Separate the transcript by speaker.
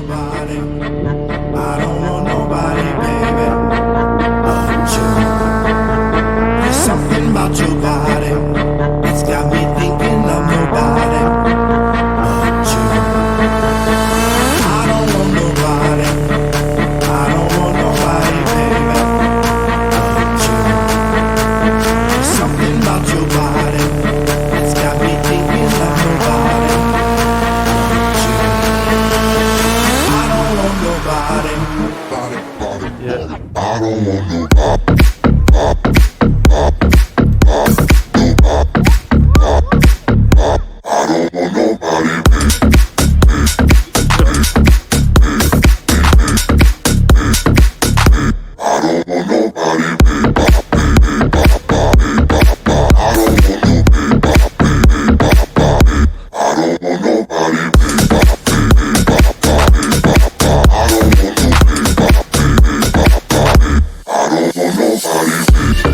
Speaker 1: nobody. I don't want nobody, baby, but you. There's something about your body. It's got me thinking of nobody but you. I don't want nobody. I don't want nobody, baby, but you. There's something about your body. It's got me thinking of nobody but you. I don't want nobody.
Speaker 2: Yeah.
Speaker 3: I don't want no